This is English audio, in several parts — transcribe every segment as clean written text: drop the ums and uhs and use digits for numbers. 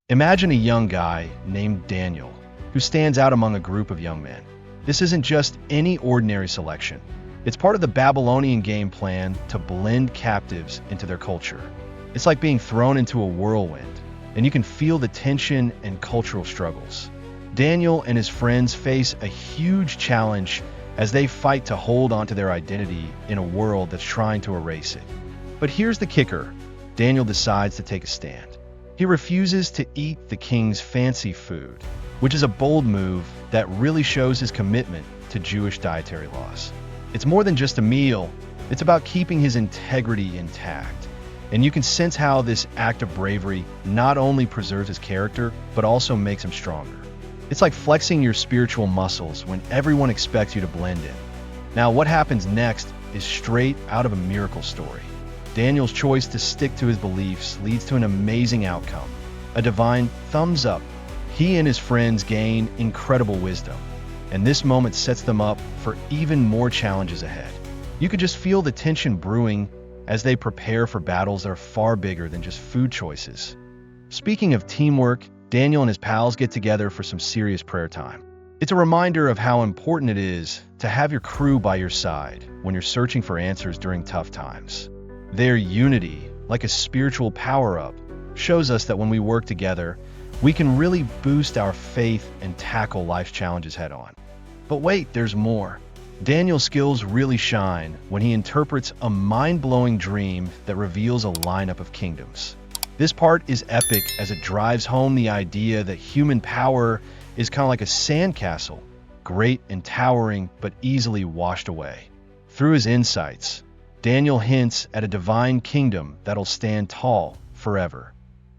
Imagine a young guy named Daniel who stands out among a group of young men. This isn't just any ordinary selection. It's part of the Babylonian game plan to blend captives into their culture. It's like being thrown into a whirlwind, and you can feel the tension and cultural struggles. Daniel and his friends face a huge challenge as they fight to hold onto their identity in a world that's trying to erase it. But here's the kicker. Daniel decides to take a stand. He refuses to eat the king's fancy food, which is a bold move that really shows his commitment to Jewish dietary laws. It's more than just a meal, it's about keeping his integrity intact. And you can sense how this act of bravery not only preserves his character, but also makes him stronger. It's like flexing your spiritual muscles when everyone expects you to blend in. Now, what happens next is straight out of a miracle story. Daniel's choice to stick to his beliefs leads to an amazing outcome, a divine thumbs up. He and his friends gain incredible wisdom, and this moment sets them up for even more challenges ahead. You could just feel the tension brewing as they prepare for battles that are far bigger than just food choices. Speaking of teamwork, Daniel and his pals get together for some serious prayer time. It's a reminder of how important it is to have your crew by your side when you're searching for answers during tough times. Their unity, like a spiritual power-up, shows us that when we work together, we can really boost our faith and tackle life's challenges head-on. But wait, there's more. Daniel's skills really shine when he interprets a mind-blowing dream that reveals a lineup of kingdoms. This part is epic as it drives home the idea that human power is kind of like a sandcastle, great and towering, but easily washed away. Through his insights, Daniel hints at a divine kingdom that'll stand tall forever.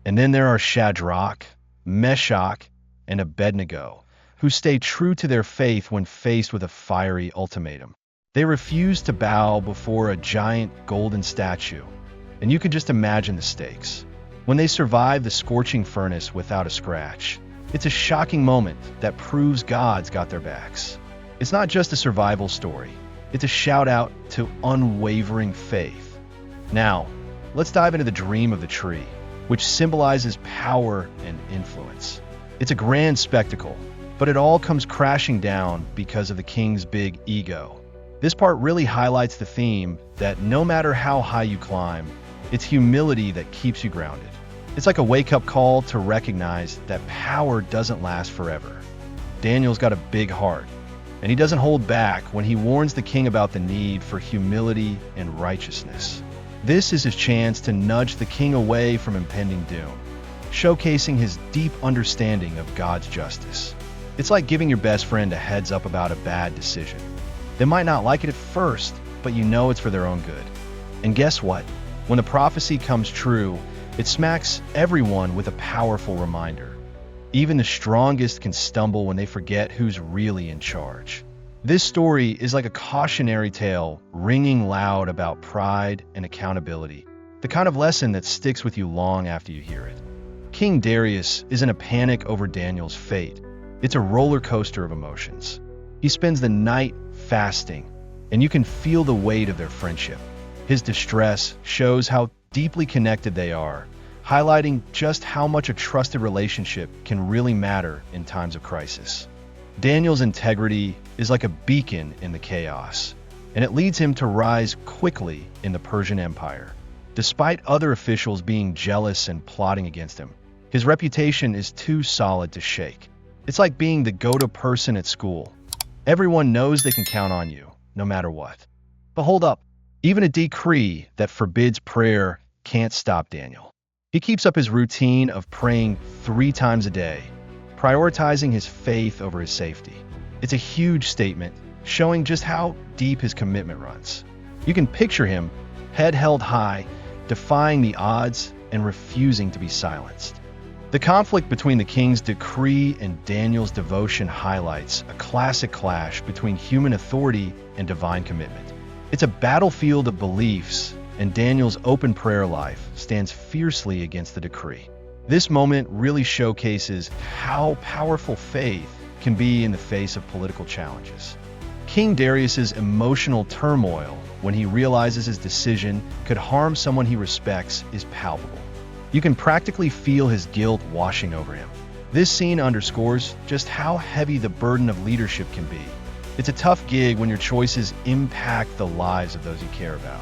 And then there are Shadrach, Meshach, and Abednego, who stay true to their faith when faced with a fiery ultimatum. They refuse to bow before a giant golden statue, and you can just imagine the stakes. When they survive the scorching furnace without a scratch, it's a shocking moment that proves God's got their backs. It's not just a survival story, it's a shout out to unwavering faith. Now, let's dive into the dream of the tree, which symbolizes power and influence. It's a grand spectacle, but it all comes crashing down because of the king's big ego. This part really highlights the theme that no matter how high you climb, it's humility that keeps you grounded. It's like a wake-up call to recognize that power doesn't last forever. Daniel's got a big heart, and he doesn't hold back when he warns the king about the need for humility and righteousness. This is his chance to nudge the king away from impending doom, showcasing his deep understanding of God's justice. It's like giving your best friend a heads up about a bad decision. They might not like it at first, but you know it's for their own good. And guess what? When the prophecy comes true, it smacks everyone with a powerful reminder. Even the strongest can stumble when they forget who's really in charge. This story is like a cautionary tale ringing loud about pride and accountability, the kind of lesson that sticks with you long after you hear it. King Darius isn't a panic over Daniel's fate. It's a roller coaster of emotions. He spends the night fasting, and you can feel the weight of their friendship. His distress shows how deeply connected they are, highlighting just how much a trusted relationship can really matter in times of crisis. Daniel's integrity is like a beacon in the chaos, and it leads him to rise quickly in the Persian Empire. Despite other officials being jealous and plotting against him, his reputation is too solid to shake. It's like being the go-to person at school. Everyone knows they can count on you, no matter what. But hold up, even a decree that forbids prayer can't stop Daniel. He keeps up his routine of praying 3 times a day, prioritizing his faith over his safety. It's a huge statement, showing just how deep his commitment runs. You can picture him, head held high, defying the odds and refusing to be silenced. The conflict between the king's decree and Daniel's devotion highlights a classic clash between human authority and divine commitment. It's a battlefield of beliefs, and Daniel's open prayer life stands fiercely against the decree. This moment really showcases how powerful faith can be in the face of political challenges. King Darius's emotional turmoil when he realizes his decision could harm someone he respects is palpable. You can practically feel his guilt washing over him. This scene underscores just how heavy the burden of leadership can be. It's a tough gig when your choices impact the lives of those you care about.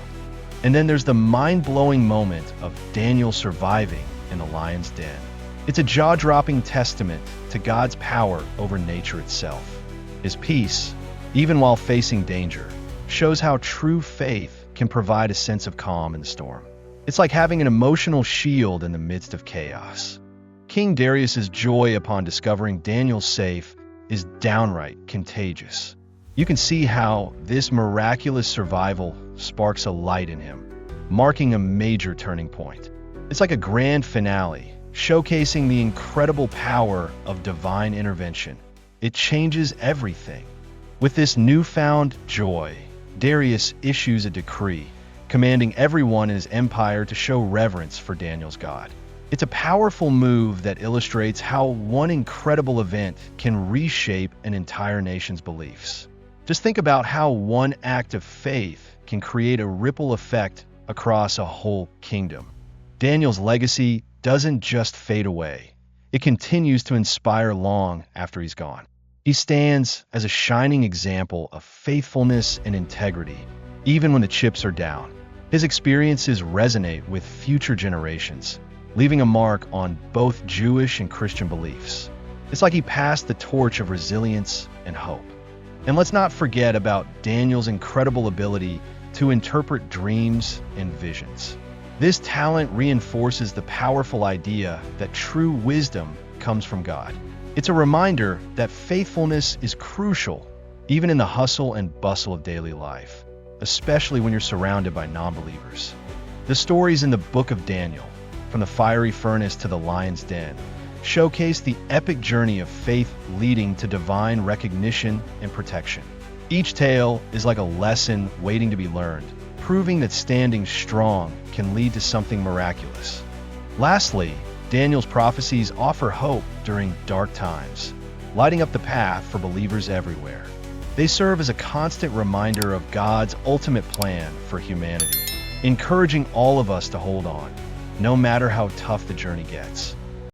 And then there's the mind-blowing moment of Daniel surviving in the lion's den. It's a jaw-dropping testament to God's power over nature itself. His peace, even while facing danger, shows how true faith can provide a sense of calm in the storm. It's like having an emotional shield in the midst of chaos. King Darius's joy upon discovering Daniel's safe is downright contagious. You can see how this miraculous survival sparks a light in him, marking a major turning point. It's like a grand finale, showcasing the incredible power of divine intervention. It changes everything. With this newfound joy, Darius issues a decree, commanding everyone in his empire to show reverence for Daniel's God. It's a powerful move that illustrates how one incredible event can reshape an entire nation's beliefs. Just think about how one act of faith can create a ripple effect across a whole kingdom. Daniel's legacy doesn't just fade away. It continues to inspire long after he's gone. He stands as a shining example of faithfulness and integrity, even when the chips are down. His experiences resonate with future generations, leaving a mark on both Jewish and Christian beliefs. It's like he passed the torch of resilience and hope. And let's not forget about Daniel's incredible ability to interpret dreams and visions. This talent reinforces the powerful idea that true wisdom comes from God. It's a reminder that faithfulness is crucial, even in the hustle and bustle of daily life, especially when you're surrounded by non-believers. The stories in the book of Daniel, from the fiery furnace to the lion's den, showcase the epic journey of faith leading to divine recognition and protection. Each tale is like a lesson waiting to be learned, proving that standing strong can lead to something miraculous. Lastly, Daniel's prophecies offer hope during dark times, lighting up the path for believers everywhere. They serve as a constant reminder of God's ultimate plan for humanity, encouraging all of us to hold on, no matter how tough the journey gets.